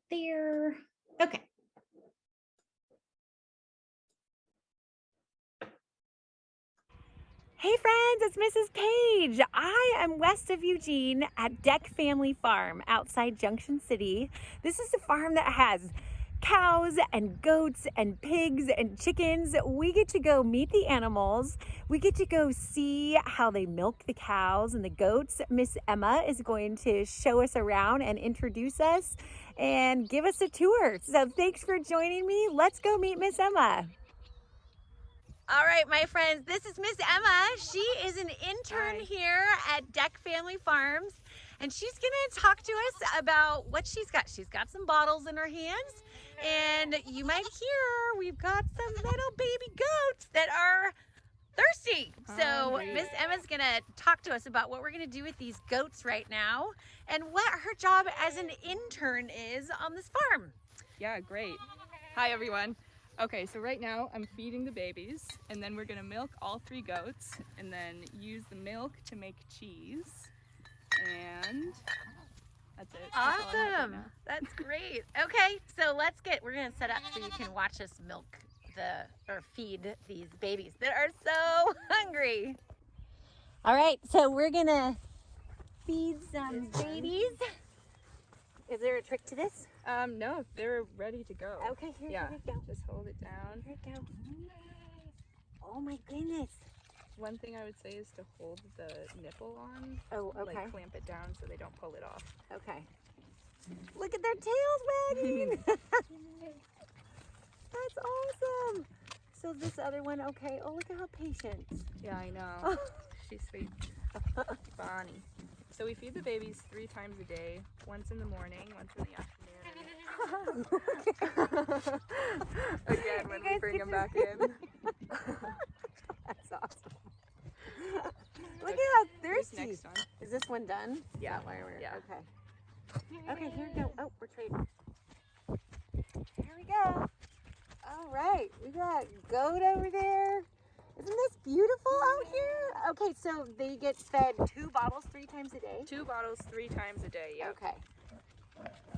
there. Okay. Hey friends, it's Mrs. Page. I am west of Eugene at Deck Family Farm outside Junction City. This is a farm that has cows and goats and pigs and chickens. We get to go meet the animals. We get to go see how they milk the cows and the goats. Miss Emma is going to show us around and introduce us and give us a tour. So thanks for joining me. Let's go meet Miss Emma. All right, my friends, this is Miss Emma. She is an intern here at Deck Family Farms, and she's gonna talk to us about what she's got. She's got some bottles in her hands, and you might hear we've got some little baby goats that are thirsty. So Miss Emma's gonna talk to us about what we're gonna do with these goats right now and what her job as an intern is on this farm. Yeah, great. Hi everyone. Okay, so right now I'm feeding the babies, and then we're gonna milk all 3 goats and then use the milk to make cheese. And that's it. Awesome. That's great. Okay, so we're gonna set up so you can watch us milk or feed these babies that are so hungry. All right, so we're gonna feed some babies. Is there a trick to this? No, they're ready to go. Okay, here we go. Just hold it down. Here we go. Oh my goodness. One thing I would say is to hold the nipple on. Oh, okay. Like clamp it down so they don't pull it off. Okay. Look at their tails wagging. That's awesome. So this other one, okay. Oh, look at how patient. Yeah, I know. She's sweet. Bonnie. So we feed the babies 3 times a day. Once in the morning, once in the afternoon. Again, when we bring them back in. That's awesome. Look at how thirsty. Next one. Is this one done? Yeah. Yeah. Okay. Okay, here we go. Oh, we're trading. Here we go. All right, we got goat over there. Isn't this beautiful out here? Okay, so they get fed 2 bottles 3 times a day? 2 bottles 3 times a day, yeah. Okay.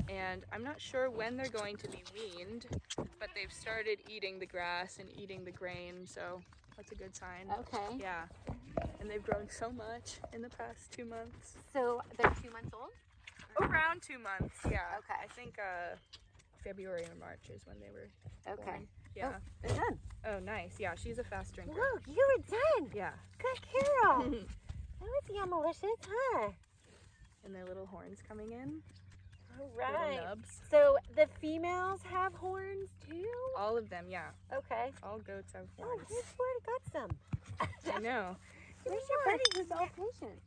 And I'm not sure when they're going to be weaned, but they've started eating the grass and eating the grain, so that's a good sign. Okay. Yeah. And they've grown so much in the past 2 months. So they're 2 months old? Around 2 months, yeah. Okay. I think February or March is when they were born. Yeah. Oh, they're done. Oh, nice. Yeah, she's a fast drinker. Whoa, you were done. Yeah. Good girl. That was yummalicious, huh? And their little horns coming in. All Little right. nubs. So the females have horns too? All of them, yeah. Okay. All goats have Oh, horns. here's where I got some. I know. Where's your buddy who's all patient?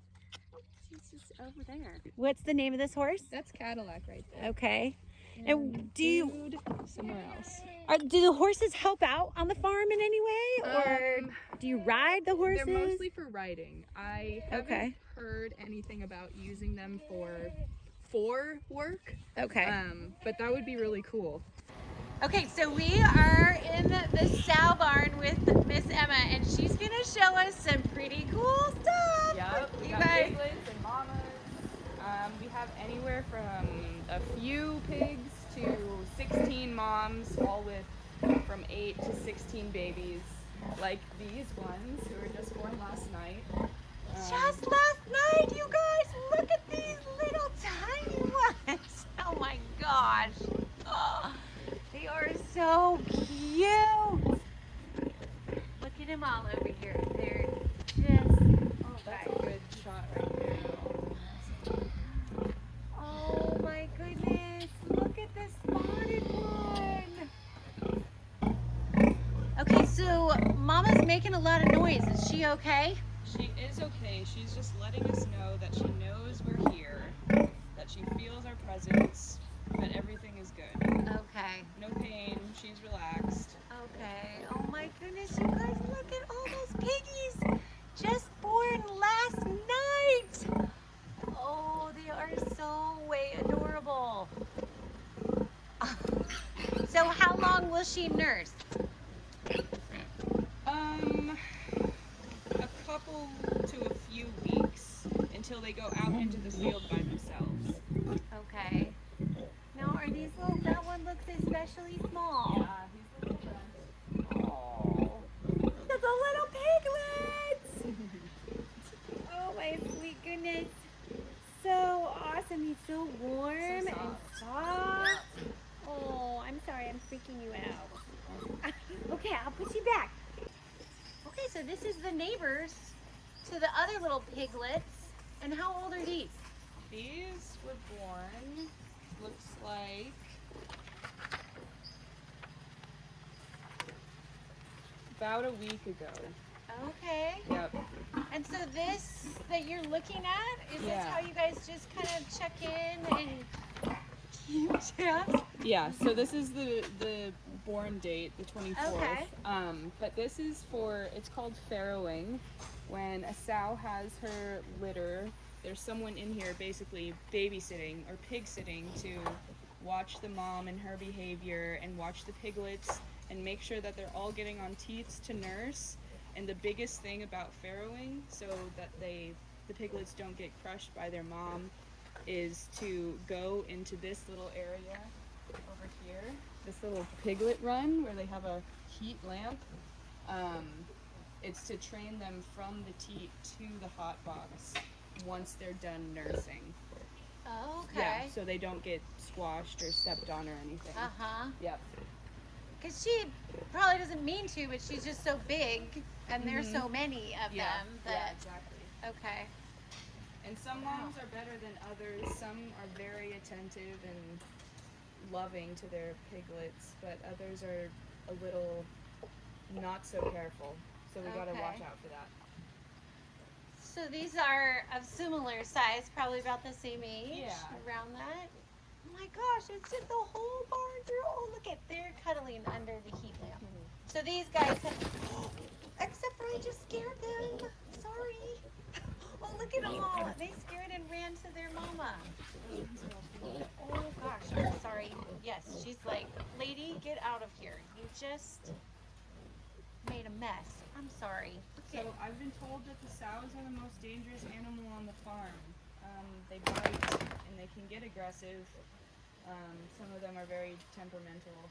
Oh, she's just over there. What's the name of this horse? That's Cadillac right there. Okay. And do you Dude, somewhere else. do the horses help out on the farm in any way, or do you ride the horses? They're mostly for riding. I haven't heard anything about using them for work. Okay. But that would be really cool. Okay, so we are in the sow barn with Miss Emma, and she's gonna show us some pretty cool stuff. Yep. We You got guys. piglets and mamas. We have anywhere from a few pigs to 16 moms, all with from 8 to 16 babies, like these ones who were just born last night. Just last night, you guys, look at these little tiny ones. Oh my gosh. Oh, they are so cute. Look at them all over here. They're just, oh That's a good shot right there. oh my goodness. Look at the spotted one. Okay, so Mama's making a lot of noise. Is she okay? She is okay. She's just letting us know that she knows we're here, that she feels our presence, that everything is good. Okay. No pain. She's relaxed. Okay. Oh my goodness, you guys, look at all those piggies just born last night. Oh, they are so way adorable. So how long will she nurse? A couple to a few weeks until they go out into the field by themselves. Okay. Now, are these little especially small. Yeah, he's the little friend. Oh, the little piglets! Oh my sweet goodness. So awesome. He's so warm and soft. Oh, I'm sorry. I'm freaking you out. Okay, I'll put you back. Okay, so this is the neighbors to the other little piglets. And how old are these? These were born, looks like, about a week ago. Okay. Yep. And so this that you're looking at, is this Yeah. how you guys just kind of check in and keep tabs? Yeah, so this is the born date, the 24th. Okay. But this is for, it's called farrowing. When a sow has her litter, there's someone in here basically babysitting or pig sitting to watch the mom and her behavior and watch the piglets and make sure that they're all getting on teats to nurse. And the biggest thing about farrowing, so that the piglets don't get crushed by their mom, is to go into this little area over here, this little piglet run where they have a heat lamp. It's to train them from the teat to the hot box once they're done nursing. Oh, okay. Yeah, so they don't get squashed or stepped on or anything. Uh-huh. Yep. Because she probably doesn't mean to, but she's just so big, and there's so many of Yeah, them yeah, that. exactly. Okay. And some moms are better than others. Some are very attentive and loving to their piglets, but others are a little not so careful. So we gotta watch Okay. out for that. So these are of similar size, probably about the same age. Yeah. Around that. Oh my gosh, it's just the whole barn through. Oh, look at, they're cuddling under the heat lamp. So these guys have, except for I just scared them. Sorry. Oh, look at them all. They scared and ran to their mama. Oh gosh, I'm sorry. Yes, she's like, lady, get out of here. You just made a mess. I'm sorry. So I've been told that the sows are the most dangerous animal on the farm. They bite and they can get aggressive. Some of them are very temperamental.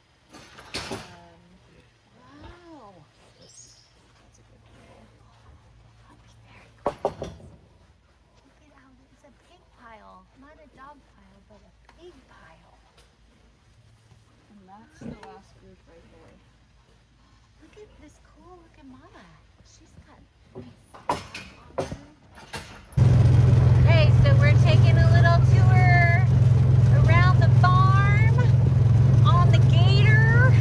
Wow. That's a good one. Look at how it's a pig pile. Not a dog pile, but a pig pile. And that's the last group right there. Look at this cool looking mama. She's got nice. Okay, so we're taking a little tour around the farm on the gator.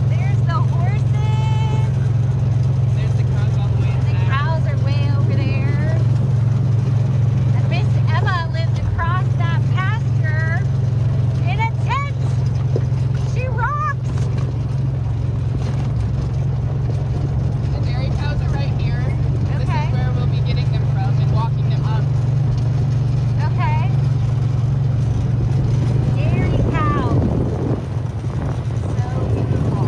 There's the horses. There's the cows all the way in The back. cows are way over there. And Miss Emma lives across that pasture in a tent. She rocks. The dairy cows are right here. This Okay. is where we'll be getting them from and walking them up. Okay. Dairy cows. So beautiful.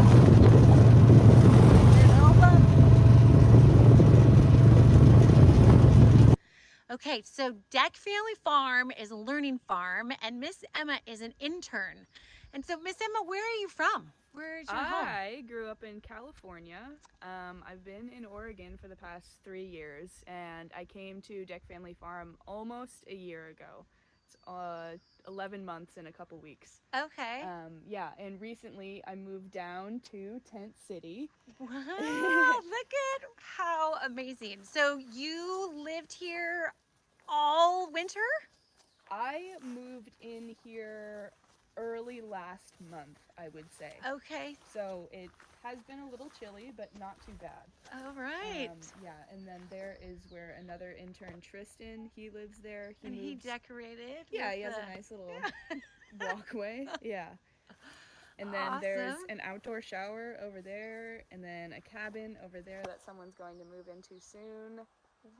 Okay, so Deck Family Farm is a learning farm, and Miss Emma is an intern. And so, Miss Emma, where are you from? Where's your home? I grew up in California. I've been in Oregon for the past 3 years, and I came to Deck Family Farm almost a year ago. It's 11 months and a couple weeks. Okay. Yeah, and recently I moved down to Tent City. Wow, look at how amazing. So you lived here all winter? I moved in here early last month, I would say. Okay. So it has been a little chilly, but not too bad. All right. Yeah, and then there is where another intern, Tristan, he lives there. And he moves- decorated. Yeah, with he has the- a nice little walkway. Yeah. And then there's Awesome. an outdoor shower over there, and then a cabin over there that someone's going to move into soon.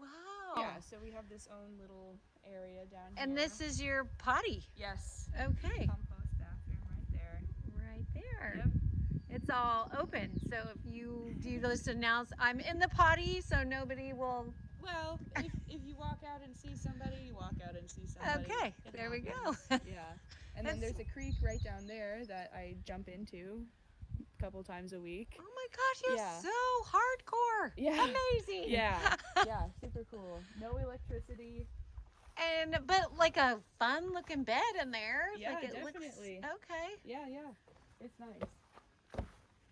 Wow. Yeah, so we have this own little area down here. And this is your potty. Yes. Okay. Compost bathroom right there. Right there. Yep. It's all open. So if you do just announce, I'm in the potty, so nobody will. Well, if you walk out and see somebody, you walk out and see somebody. Okay, It there we go. happens. Yeah. And then there's a creek right down there that I jump into a couple times a week. Oh my gosh, you're Yeah. so hardcore. Yeah. Amazing. Yeah. Yeah, super cool. No electricity. But like a fun looking bed in there. Yeah, like it definitely. Looks okay. Yeah, yeah. It's nice.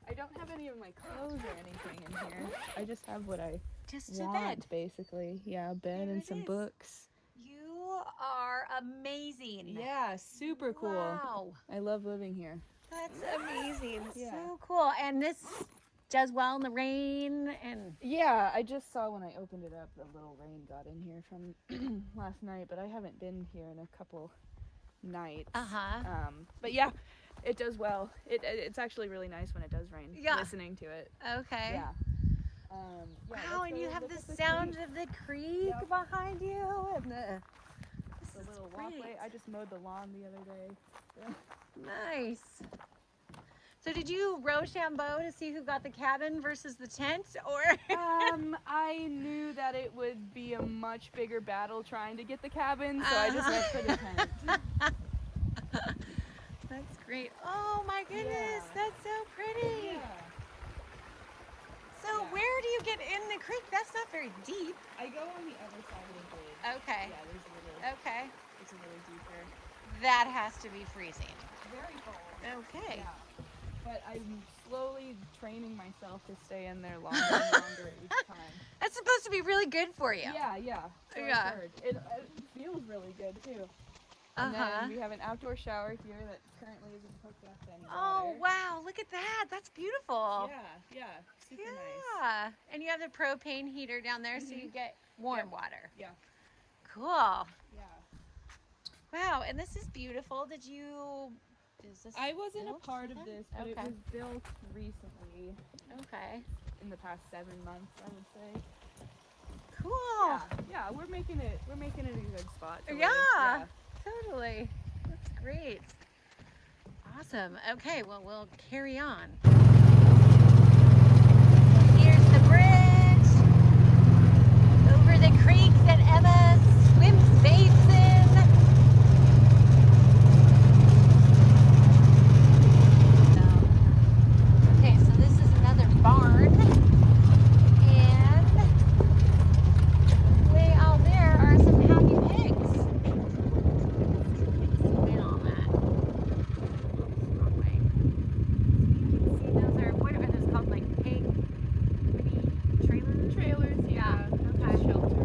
I don't have any of my clothes or anything in here. I just have what I Just a want, bed. basically. Yeah, a bed There and it some is. books. You are amazing. Yeah, super cool. Wow. I love living here. That's amazing. Yeah. So cool. And this does well in the rain and Yeah, I just saw when I opened it up, the little rain got in here from last night, but I haven't been here in a couple nights. But yeah, it does well. It's actually really nice when it does rain. Yeah. Listening to it. Okay. Yeah. Wow, and you have the sound of the creek behind you and the little walkway. I just mowed the lawn the other day. Yeah. Nice. So did you Rochambeau to see who got the cabin versus the tent, or? I knew that it would be a much bigger battle trying to get the cabin, so I just went for the tent. That's great. Oh my goodness, Yeah. that's so pretty. Yeah. So where do you get in the creek? That's not very deep. I go on the other side of the bridge. Okay. Yeah, there's a little. Okay. It's a little deeper. That has to be freezing. Very cold. Okay. Yeah. But I'm slowly training myself to stay in there longer and longer each time. That's supposed to be really good for you. Yeah, yeah. So Yeah. I've heard. It feels really good too. And then we have an outdoor shower here that currently isn't hooked up to any Oh water. wow, look at that. That's beautiful. Yeah, yeah. Super nice. Yeah. And you have the propane heater down there so you get warm water. Yeah. Cool. Yeah. Wow, and this is beautiful. Is this I wasn't a built part of then? this, but it Okay. was built recently, Okay. in the past 7 months, I would say. Cool. Yeah, we're making it a good spot to live. Yeah. Totally. That's great. Awesome. Okay, well, we'll carry on. Here's the bridge over the creek that Emma bathes in. Okay, so this is another barn. And way out there are some happy pigs. Zoom in on that. Wrong way. See, those what are those called? Like pig mini trailers? Trailers, yeah. Okay. Shelter.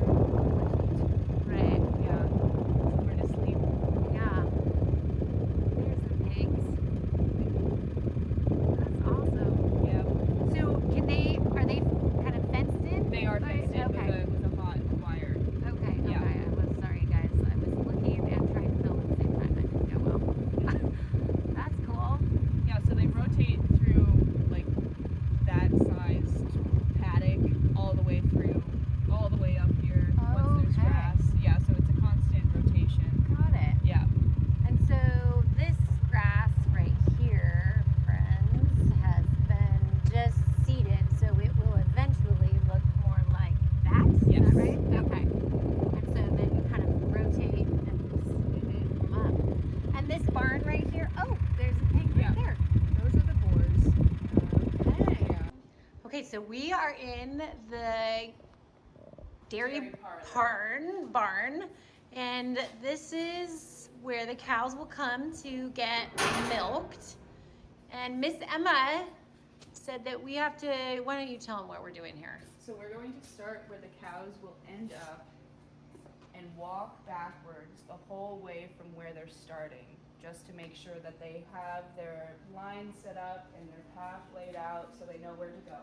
Right. Yeah. Somewhere to sleep. Yeah. There's the pigs. That's awesome. Yeah. So are they kind of fenced in? They are fenced in Okay. with a hot wire. Okay, Yeah. okay. I was sorry, guys. I was looking and trying to film at the same time. That didn't go well. That's cool. Yeah, so they rotate through like that sized paddock all the way up here once there's Okay. grass. Yeah, so it's a constant rotation. Got it. Yeah. And so this grass right here, friends, has been just seeded, so it will eventually look more like that. Yes. Is that right? Okay. And so then you kind of rotate and them up. And this barn right here, oh, there's a pig right there. Those are the boars. Okay. Yeah. Okay, so we are in the dairy Dairy barn, and this is where the cows will come to get milked. And Miss Emma said that we have to, why don't you tell them what we're doing here? So we're going to start where the cows will end up and walk backwards the whole way from where they're starting, just to make sure that they have their line set up and their path laid out so they know where to go.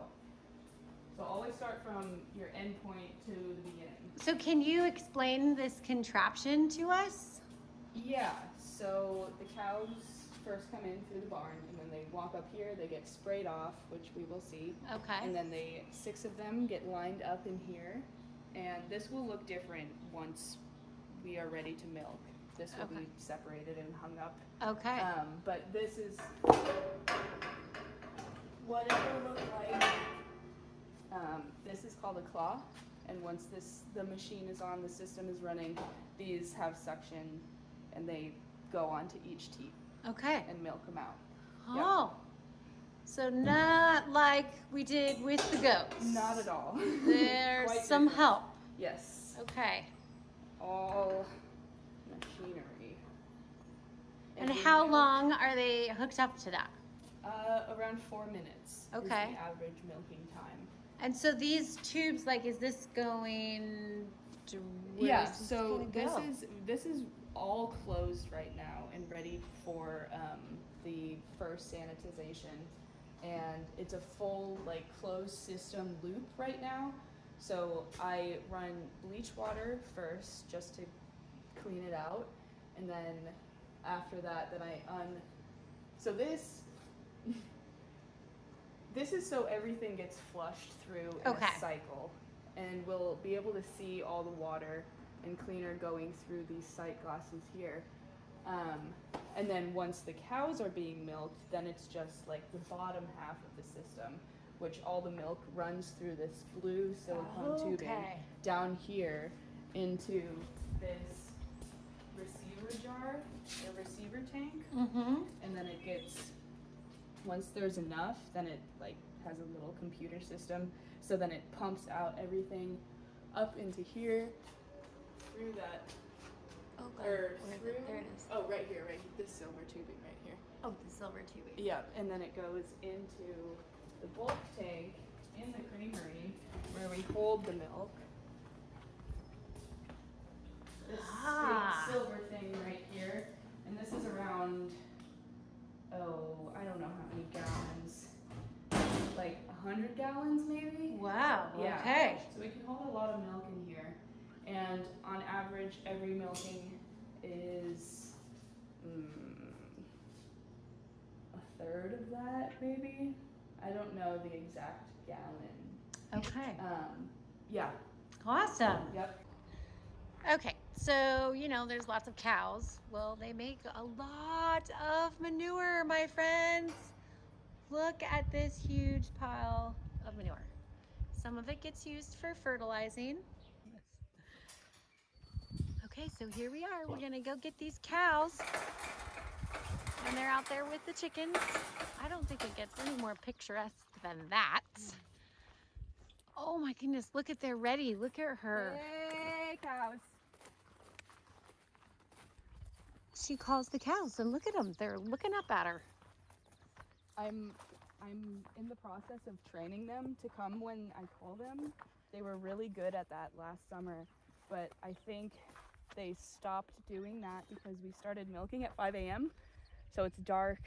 So always start from your end point to the beginning. So can you explain this contraption to us? Yeah, so the cows first come in through the barn, and when they walk up here, they get sprayed off, which we will see. Okay. And then 6 of them get lined up in here, and this will look different once we are ready to milk. This will be separated and hung up. Okay. But this is what it will look like. This is called a claw, and once the machine is on, the system is running, these have suction, and they go onto each teat Okay. and milk them out. Oh. So not like we did with the goats. Not at all. There's Quite some different. help. Yes. Okay. All machinery. And we how milk, long are they hooked up to that? Around 4 minutes Okay. is the average milking time. And so these tubes, like, is this going to where Yeah, is this so gonna go? this is all closed right now and ready for the first sanitization, and it's a full like closed system loop right now. So I run bleach water first just to clean it out, and then after that, then so this this is so everything gets flushed through in Okay. a cycle, and we'll be able to see all the water and cleaner going through these sight glasses here. And then once the cows are being milked, then it's just like the bottom half of the system, which all the milk runs through this blue silicone tubing down here into this receiver jar, the receiver tank, and then it gets, once there's enough, then it like has a little computer system, so then it pumps out everything up into here through that. Oh, God. Or through, there it is. oh, right here, this silver tubing right here. Oh, the silver tubing. Yep, and then it goes into the bulk tank in the creamery where we hold the milk. This big silver thing right here, and this is around, oh, I don't know how many gallons, like 100 gallons maybe? Wow, Yeah. okay. So we can hold a lot of milk in here, and on average every milking is a third of that maybe. I don't know the exact gallon. Okay. Yeah. Awesome. Yep. Okay, so there's lots of cows. Well, they make a lot of manure, my friends. Look at this huge pile of manure. Some of it gets used for fertilizing. Okay, so here we are. We're gonna go get these cows. And they're out there with the chickens. I don't think it gets any more picturesque than that. Oh my goodness, look at they're ready. Look at her. Hey, cows. She calls the cows and look at them. They're looking up at her. I'm in the process of training them to come when I call them. They were really good at that last summer, but I think they stopped doing that because we started milking at 5 a.m. So it's dark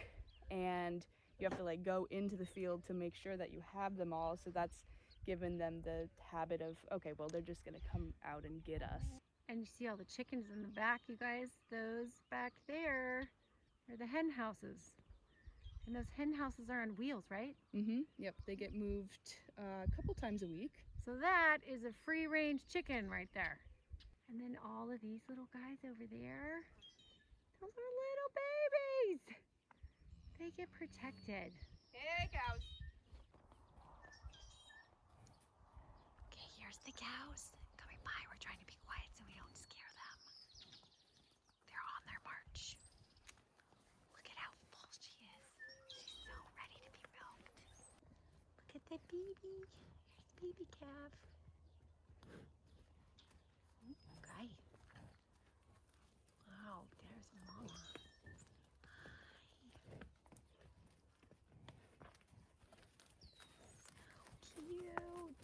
and you have to like go into the field to make sure that you have them all. So that's given them the habit of, okay, well, they're just gonna come out and get us. And you see all the chickens in the back, you guys. Those back there are the hen houses. And those hen houses are on wheels, right? Mm-hmm. Yep, they get moved a couple times a week. So that is a free range chicken right there. And then all of these little guys over there, those are little babies. They get protected. Hey, cows. Okay, here's the cows coming by. We're trying to be quiet so we don't scare them. They're on their march. Look at how full she is. She's so ready to be milked. Look at the baby. Here's the baby calf. Okay. Wow, there's mama. So cute.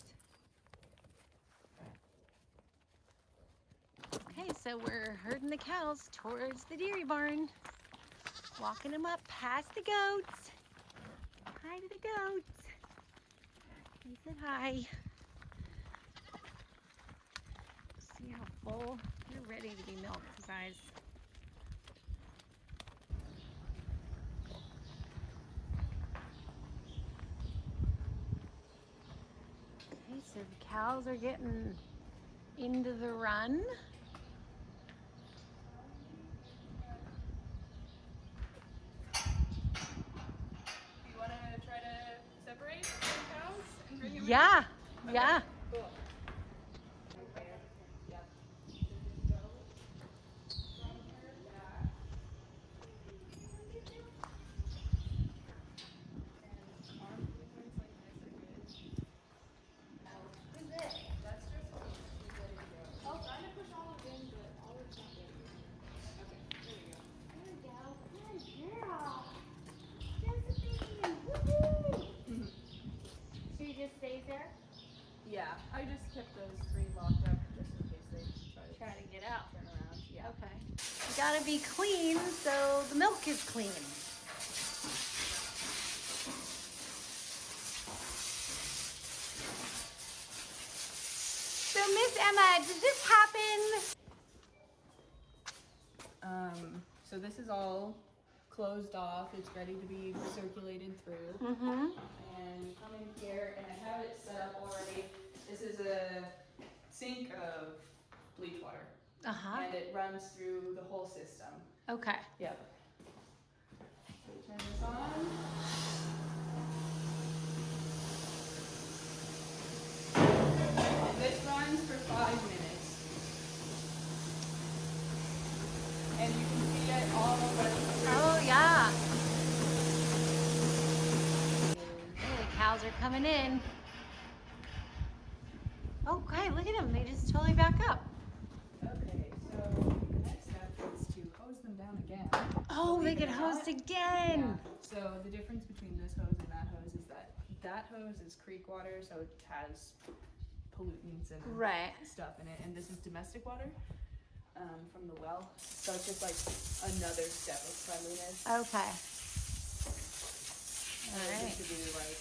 Okay, so we're herding the cows towards the dairy barn. Walking them up past the goats. Hi to the goats. He said hi. See how full? They're ready to be milked, you guys. Okay, so the cows are getting into the run. Do you want to try to separate the cows and bring them in? Yeah, Okay, yeah. Cool. gotta be clean so the milk is clean. So Miss Emma, did this happen? So this is all closed off. It's ready to be circulated through. Mm-hmm. And you come in here, and I have it set up already. This is a sink of bleach water. Uh-huh. And it runs through the whole system. Okay. Yep. So we turn this on. And this runs for 5 minutes. And you can see it all running through. Oh, yeah. Oh, the cows are coming in. Okay, look at them. They just totally back up. Okay, so the next step is to hose them down again. Oh, they Believe get it or not. hosed again. Yeah. So the difference between this hose and that hose is that hose is creek water, so it has pollutants and Right. stuff in it, and this is domestic water from the well. So it's just like another step of cleanliness. Okay. And All I right. to do like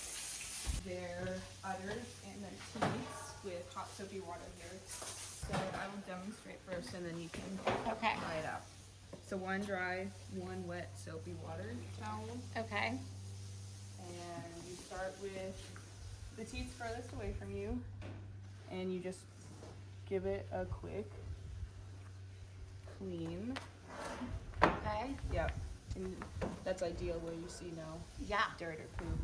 their udders and their teats with hot soapy water here. So I will demonstrate first, and then you can Okay. try it out. So one dry, one wet soapy water towel, Okay. and you start with the teats furthest away from you, and you just give it a quick clean. Okay. Yep, and that's ideal where you see no Yeah. dirt or poop.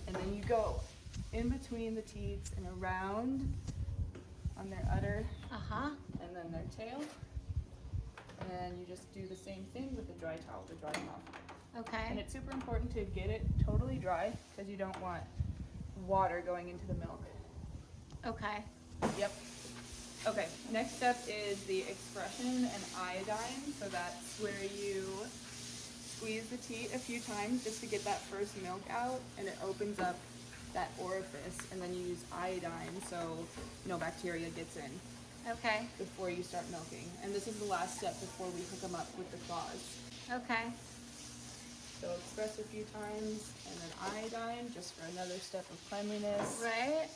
And then you go in between the teats and around on their udder Uh-huh. and then their tail. And you just do the same thing with the dry towel to dry them off. And Okay. it's super important to get it totally dry because you don't want water going into the milk. Okay. Yep. Okay, next step is the expression and iodine. So that's where you squeeze the teat a few times just to get that first milk out, and it opens up that orifice, and then you use iodine so no bacteria gets in Okay. before you start milking. And this is the last step before we hook them up with the claws. Okay. So express a few times, and then iodine just for another step of cleanliness. Right.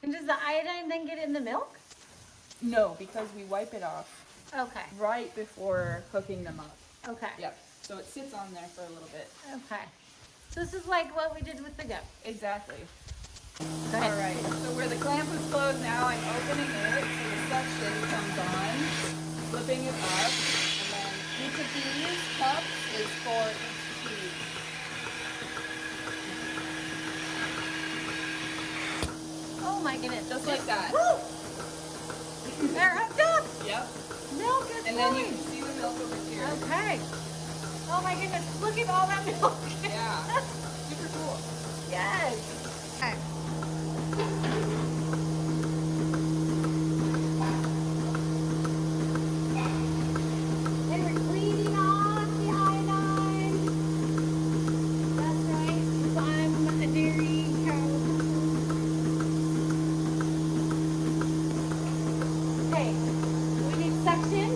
And does the iodine then get in the milk? No, because we wipe it off Okay. right before hooking them up. Okay. Yep. So it sits on there for a little bit. Okay. So this is like what we did with the goat. Exactly. Go All ahead. right. So where the clamp was closed now, I'm opening it so the suction comes on, flipping it up, and then each of these cups is for each teat. Oh my goodness. Just like that. Woo! They're hooked up. Yep. Milk is And then you flowing. can see the milk over here. Okay. Oh my goodness. Look at all that milk. Yeah. Super cool. Yes. Okay. And we're cleaning off the iodine. That's right, 'cause I'm a dairy cow. Okay, we need suction.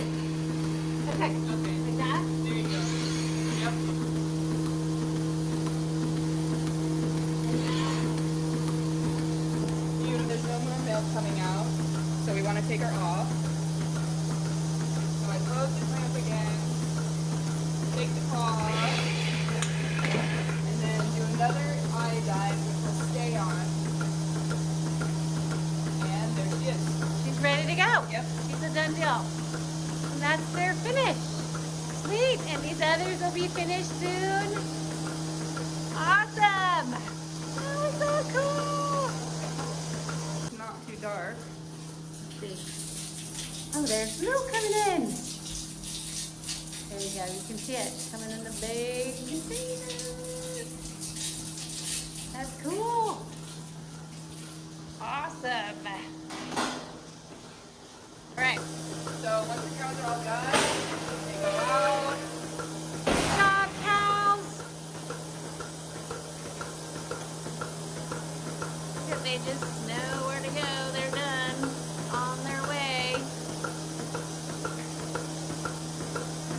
Then okay, like that. There you go. Yep. There's no more milk coming out, so we want to take her off. So I close the clamp again, take the claw off, and then do another iodine, which will stay on. And there she is. She's ready to go. Yep. She's a done deal. And that's their finish. Sweet. And these others will be finished soon. Awesome. That was so cool. It's not too dark. Oh, there's milk coming in. There you go. You can see it coming in the big container. That's cool. Awesome. All right. So once the cows are all done, they go out. Good job, cows. They just know where to go. They're done. On their way.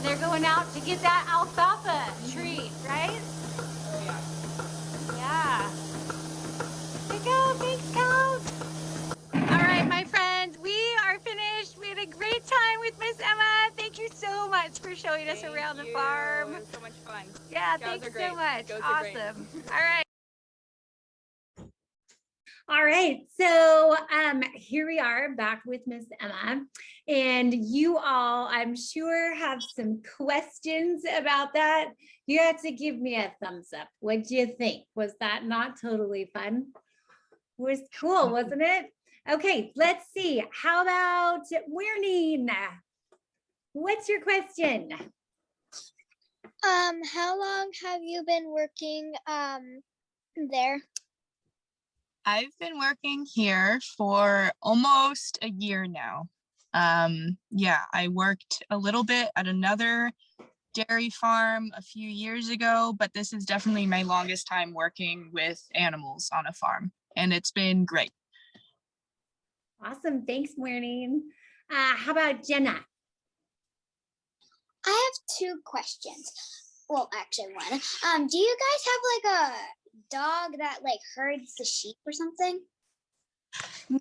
They're going out to get that alfalfa treat, right? Oh yeah. Yeah. There you go. Thanks, cows. All right, my friends, we are finished. We had a great time with Miss Emma. Thank you so much for showing us around the farm. It was so much fun. Yeah, Cows thanks are great. so much. Goats are great. Awesome. All right. All right, so here we are back with Miss Emma, and you all, I'm sure, have some questions about that. You have to give me a thumbs up. What do you think? Was that not totally fun? It was cool, wasn't it? Okay, let's see. How about Warning? What's your question? How long have you been working there? I've been working here for almost a year now. Yeah, I worked a little bit at another dairy farm a few years ago, but this is definitely my longest time working with animals on a farm, and it's been great. Awesome, thanks, Warning. How about Jenna? I have 2 questions. Well, actually one. Do you guys have like a dog that like herds the sheep or something?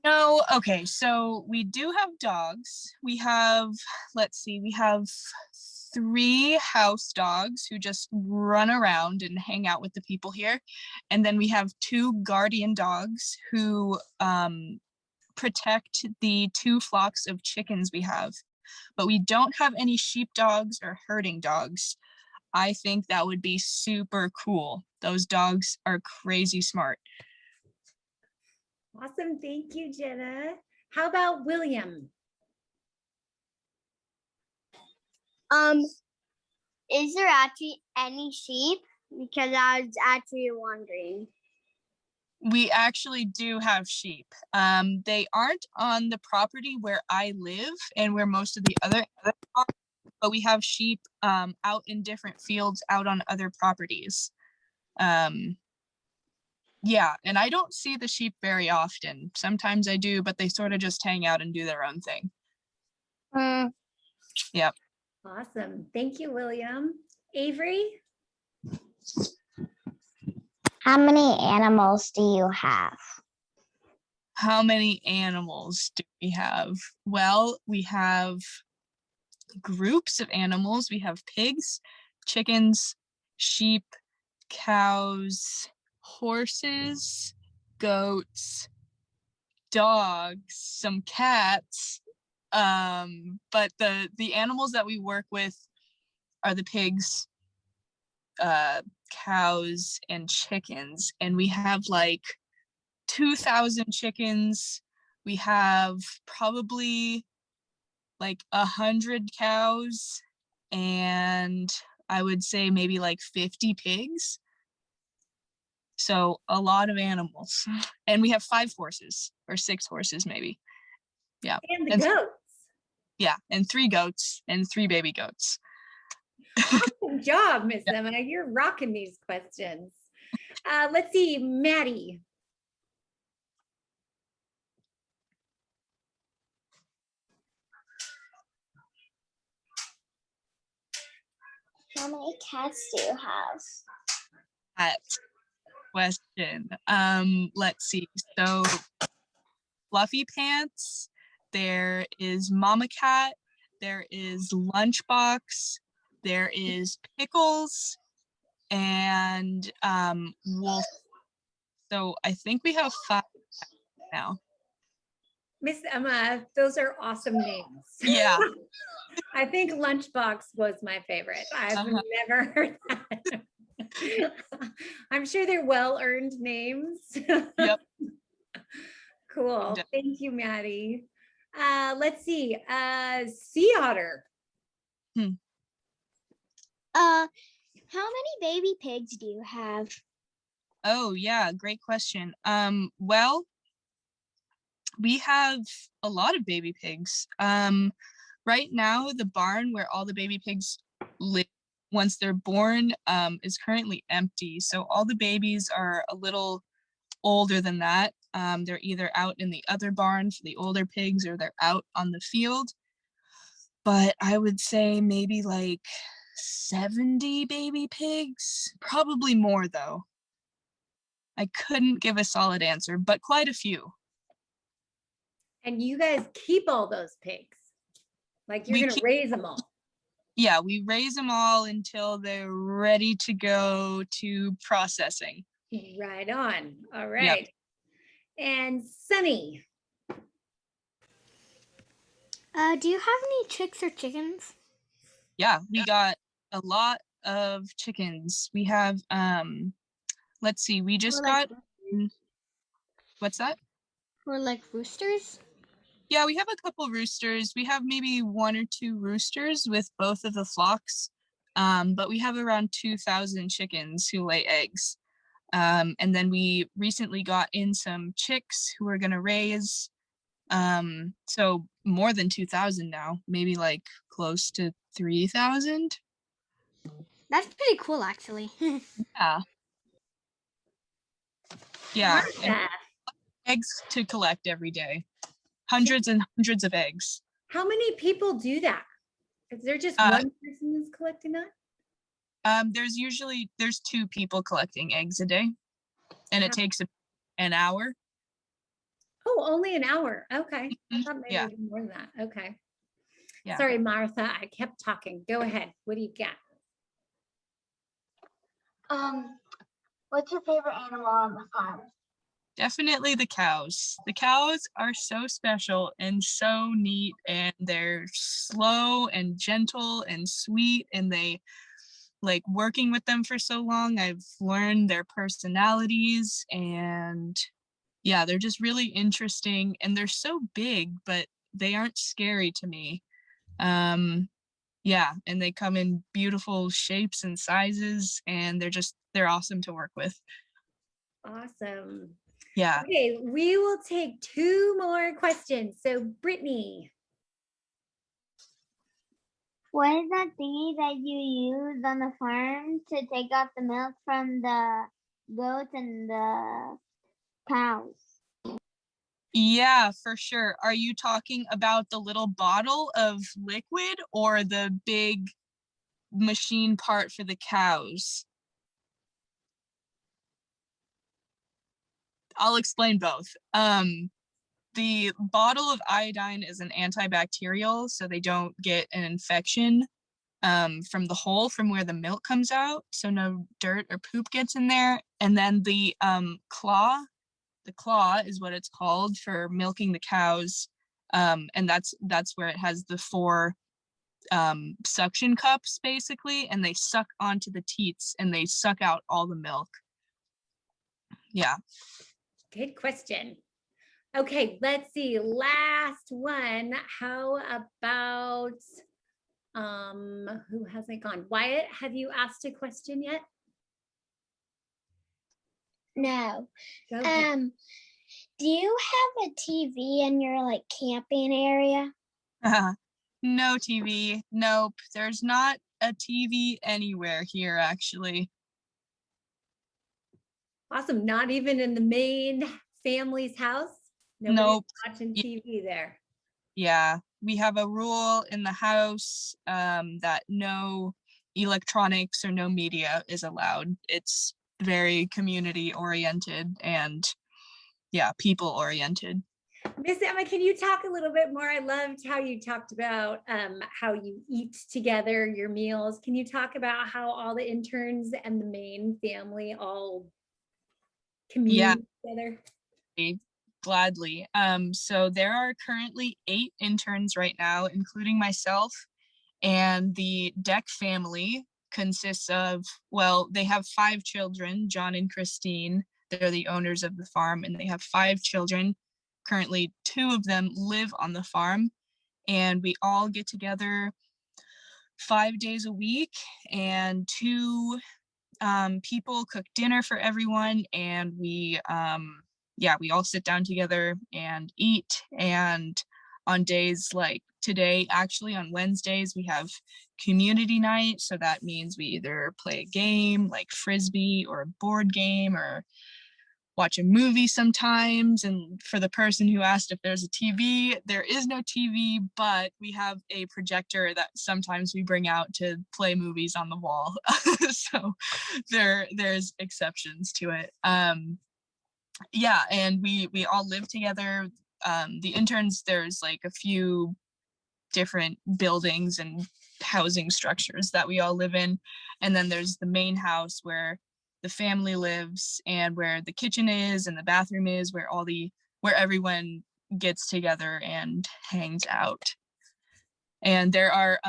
No, okay, so we do have dogs. We have, let's see, we have 3 house dogs who just run around and hang out with the people here. And then we have 2 guardian dogs who protect the 2 flocks of chickens we have. But we don't have any sheep dogs or herding dogs. I think that would be super cool. Those dogs are crazy smart. Awesome, thank you, Jenna. How about William? Is there actually any sheep? Because I was actually wondering. We actually do have sheep. They aren't on the property where I live and where most of the other are, but we have sheep out in different fields out on other properties. Yeah, and I don't see the sheep very often. Sometimes I do, but they sort of just hang out and do their own thing. Yep. Awesome, thank you, William. Avery? How many animals do you have? How many animals do we have? Well, we have groups of animals. We have pigs, chickens, sheep, cows, horses, goats, dogs, some cats. But the animals that we work with are the pigs, cows, and chickens. And we have like 2,000 chickens. We have probably like 100 cows, and I would say maybe like 50 pigs. So a lot of animals. And we have 5 horses or 6 horses maybe. Yeah. And the goats. Yeah, and 3 goats and 3 baby goats. Good job, Miss Emma. You're rocking these questions. Let's see, Maddie. How many cats do you have? That question. Let's see. So Fluffy Pants, there is Mama Cat, there is Lunchbox, there is Pickles, and Wolf. So I think we have 5 now. Miss Emma, those are awesome names. Yeah. I think Lunchbox was my favorite. I've never heard that. I'm sure they're well-earned names. Yep. Cool. Thank you, Maddie. Let's see. Sea otter. How many baby pigs do you have? Oh yeah, great question. Well, We have a lot of baby pigs. Right now, the barn where all the baby pigs live once they're born is currently empty. So all the babies are a little older than that. They're either out in the other barn for the older pigs or they're out on the field. But I would say maybe like 70 baby pigs, probably more though. I couldn't give a solid answer, but quite a few. And you guys keep all those pigs? Like you're We going to keep, raise them all? yeah, we raise them all until they're ready to go to processing. Right on. All Yep. right. And Sunny. Do you have any chicks or chickens? Yeah, we got a lot of chickens. We have let's see, we just Or like, got what's that? or like roosters? Yeah, we have a couple roosters. We have maybe 1 or 2 roosters with both of the flocks. But we have around 2,000 chickens who lay eggs. And then we recently got in some chicks who we're gonna raise. So more than 2,000 now, maybe like close to 3,000. That's pretty cool, actually. Yeah. Yeah, and Martha, eggs to collect every day. Hundreds and hundreds of eggs. how many people do that? Is there just Uh, one person that's collecting that? there's 2 people collecting eggs a day, and it takes an hour. Oh, only an hour. Okay. I thought maybe Yeah. it'd be more than that. Okay. Yeah. Sorry, Martha. I kept talking. Go ahead. What do you got? What's your favorite animal on the farm? Definitely the cows. The cows are so special and so neat, and they're slow and gentle and sweet, and they like working with them for so long. I've learned their personalities, and yeah, they're just really interesting, and they're so big, but they aren't scary to me. Yeah, and they come in beautiful shapes and sizes, and they're awesome to work with. Awesome. Yeah. Okay, we will take 2 more questions. So, Brittany. What is that thingy that you use on the farm to take out the milk from the goats and the cows? Yeah, for sure. Are you talking about the little bottle of liquid or the big machine part for the cows? I'll explain both. The bottle of iodine is an antibacterial, so they don't get an infection from the hole from where the milk comes out, so no dirt or poop gets in there. And then the claw is what it's called for milking the cows, and that's where it has the 4 suction cups basically, and they suck onto the teats and they suck out all the milk. Yeah. Good question. Okay, let's see. Last one. How about who hasn't gone? Wyatt, have you asked a question yet? No. Go ahead. Do you have a TV in your like camping area? No TV. Nope. There's not a TV anywhere here actually. Awesome. Not even in the main family's house? Nobody's Nope. watching TV there. Yeah, we have a rule in the house that no electronics or no media is allowed. It's very community oriented and yeah, people oriented. Miss Emma, can you talk a little bit more? I loved how you talked about how you eat together, your meals. Can you talk about how all the interns and the main family all commune together? Gladly. So there are currently 8 interns right now, including myself, and the Deck family consists of, well, they have 5 children, John and Christine. They're the owners of the farm, and they have 5 children. Currently, 2 of them live on the farm, and we all get together 5 days a week, and 2 people cook dinner for everyone, and we yeah, we all sit down together and eat. And on days like today, actually on Wednesdays, we have community night. So that means we either play a game like Frisbee or a board game or watch a movie sometimes. And for the person who asked if there's a TV, there is no TV, but we have a projector that sometimes we bring out to play movies on the wall. So there's exceptions to it. Yeah, and we all live together. The interns, there's like a few different buildings and housing structures that we all live in. And then there's the main house where the family lives and where the kitchen is and the bathroom is, where where everyone gets together and hangs out. And there are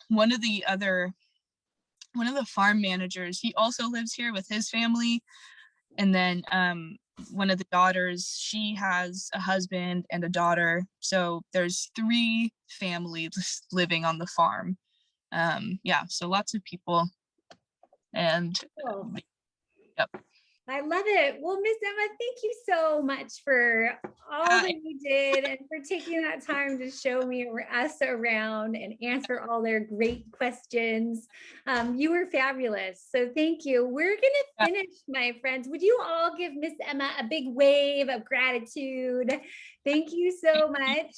one of the farm managers, he also lives here with his family. And then one of the daughters, she has a husband and a daughter. So there's 3 families living on the farm. Yeah, so lots of people. And Cool. Yep. I love it. Well, Miss Emma, thank you so much for all that you did and for taking that time to show me us around and answer all their great questions. You were fabulous. So thank you. We're going to finish, my friends. Would you all give Miss Emma a big wave of gratitude? Thank you so much.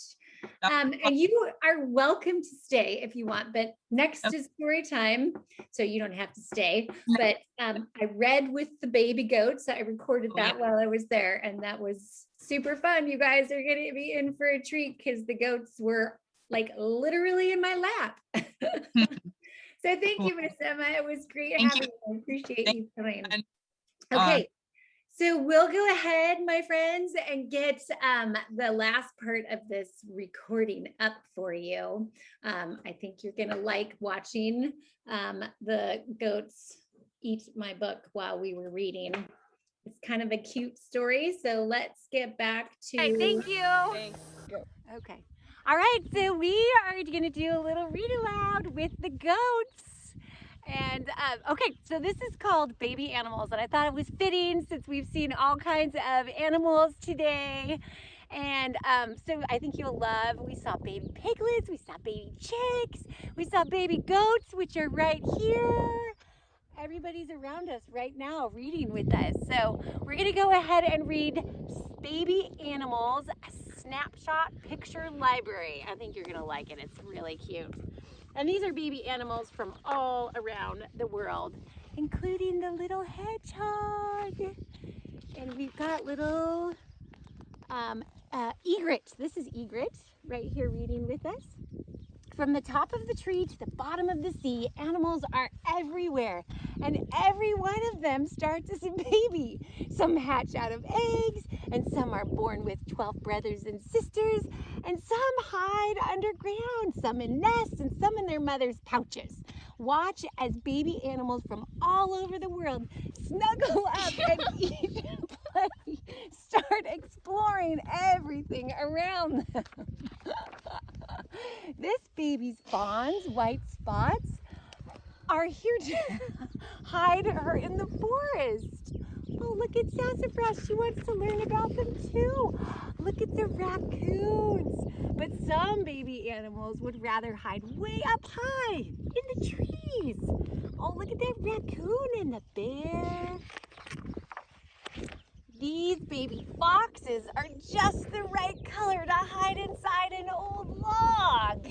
And you are welcome to stay if you want, but next is story time, so you don't have to stay. But I read with the baby goats. I recorded that while I was there, and that was super fun. You guys are going to be in for a treat because the goats were like literally in my lap. So thank you, Miss Emma. It was great having you. I appreciate you coming. Okay. So we'll go ahead, my friends, and get the last part of this recording up for you. I think you're going to like watching the goats eat my book while we were reading. It's kind of a cute story. So let's get back to... Okay, thank you. Thanks. Okay. All right. So we are going to do a little read aloud with the goats. And okay, so this is called Baby Animals, and I thought it was fitting since we've seen all kinds of animals today. And so I think you'll love, we saw baby piglets, we saw baby chicks, we saw baby goats, which are right here. Everybody's around us right now reading with us. So we're gonna go ahead and read Baby Animals, a Snapshot Picture Library. I think you're gonna like it, it's really cute. And these are baby animals from all around the world, including the little hedgehog. And we've got little egret. This is egret right here reading with us. From the top of the tree to the bottom of the sea, animals are everywhere. And every one of them starts as a baby. Some hatch out of eggs, and some are born with 12 brothers and sisters, and some hide underground, some in nests, and some in their mother's pouches. Watch as baby animals from all over the world snuggle up and eat and play. Start exploring everything around them. This baby's fawns, white spots, are here to hide her in the forest. Oh, look at Sassafras. She wants to learn about them too. Look at the raccoons. But some baby animals would rather hide way up high in the trees. Oh, look at that raccoon and the bear. These baby foxes are just the right color to hide inside an old log.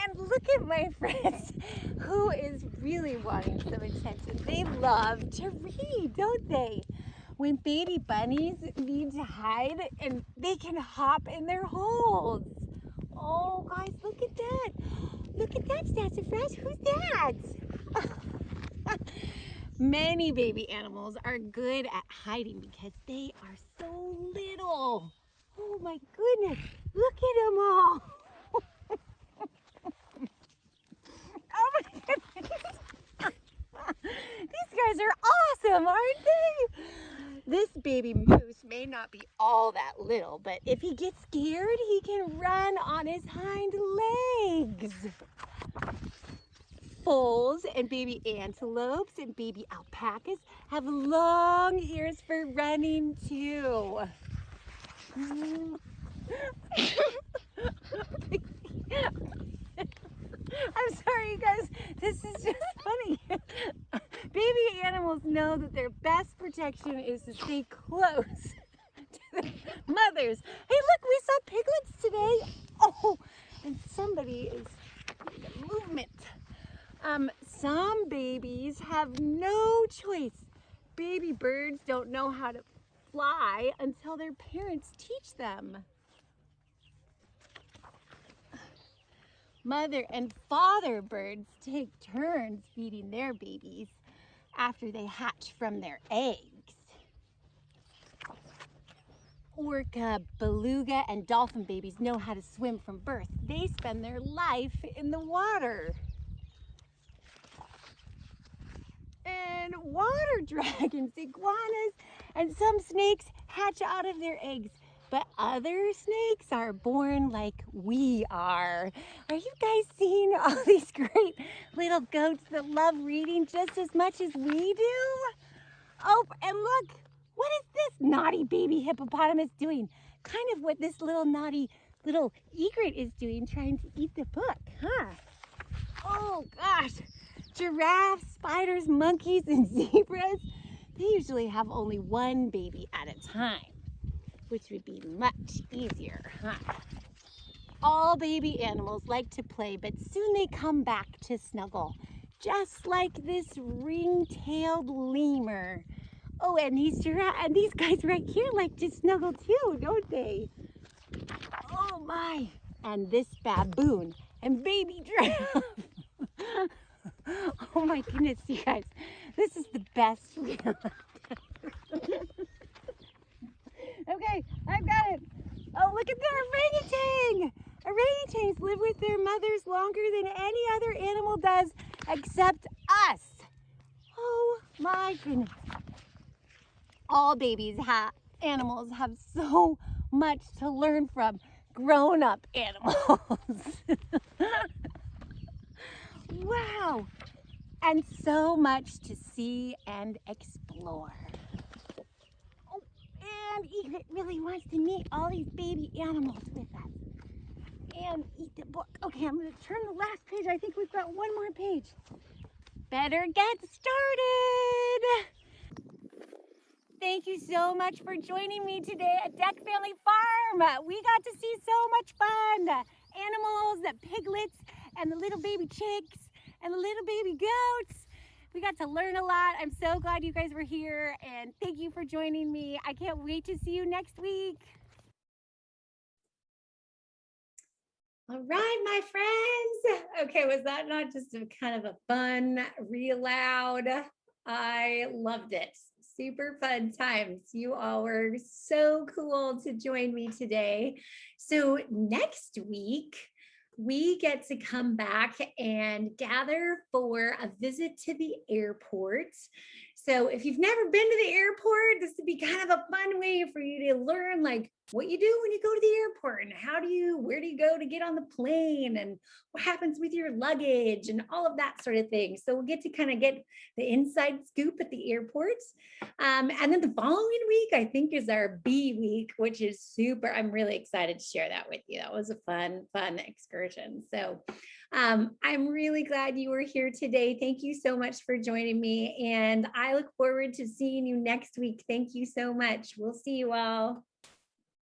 And look at my friends who is really wanting some attention. They love to read, don't they? When baby bunnies need to hide, and they can hop in their holes. Oh, guys, look at that. Look at that, Sassafras. Who's that? Many baby animals are good at hiding because they are so little. Oh my goodness, look at them all. Oh my goodness. These guys are awesome, aren't they? This baby moose may not be all that little, but if he gets scared, he can run on his hind legs. foals and baby antelopes and baby alpacas have long ears for running too. I'm sorry, you guys. This is just funny. Baby animals know that their best protection is to stay close to their mothers. Hey, look, we saw piglets today. Oh, and somebody is doing a movement. Some babies have no choice. Baby birds don't know how to fly until their parents teach them. Mother and father birds take turns feeding their babies after they hatch from their eggs. Orca, beluga, and dolphin babies know how to swim from birth. They spend their life in the water. And water dragons, iguanas, and some snakes hatch out of their eggs. But other snakes are born like we are. Are you guys seeing all these great little goats that love reading just as much as we do? Oh, and look, what is this naughty baby hippopotamus doing? Kind of what this little naughty little egret is doing, trying to eat the book, huh? Oh gosh, giraffes, spiders, monkeys, and zebras, they usually have only one baby at a time, which would be much easier, huh? All baby animals like to play, but soon they come back to snuggle, just like this ring-tailed lemur. Oh, and these guys right here like to snuggle too, don't they? Oh my! And this baboon and baby giraffe. Oh my goodness, you guys, this is the best. Okay, I've got it. Oh, look at the orangutan. Orangutans live with their mothers longer than any other animal does except us. Oh my goodness. All animals have so much to learn from grown-up animals. Wow. And so much to see and explore. Oh, and Egret really wants to meet all these baby animals with us and eat the book. Okay, I'm going to turn the last page. I think we've got one more page. Better get started. Thank you so much for joining me today at Deck Family Farm. We got to see so much fun. Animals, the piglets, and the little baby chicks, and the little baby goats. We got to learn a lot. I'm so glad you guys were here, and thank you for joining me. I can't wait to see you next week. All right, my friends. Okay, was that not just a kind of a fun read aloud? I loved it. Super fun times. You all were so cool to join me today. So next week, we get to come back and gather for a visit to the airport. So if you've never been to the airport, this would be kind of a fun way for you to learn like what you do when you go to the airport and where do you go to get on the plane and what happens with your luggage and all of that sort of thing. So we'll get to kind of get the inside scoop at the airport. And then the following week, I think is our B week, which is super. I'm really excited to share that with you. That was a fun excursion. So I'm really glad you were here today. Thank you so much for joining me. And I look forward to seeing you next week. Thank you so much. We'll see you all.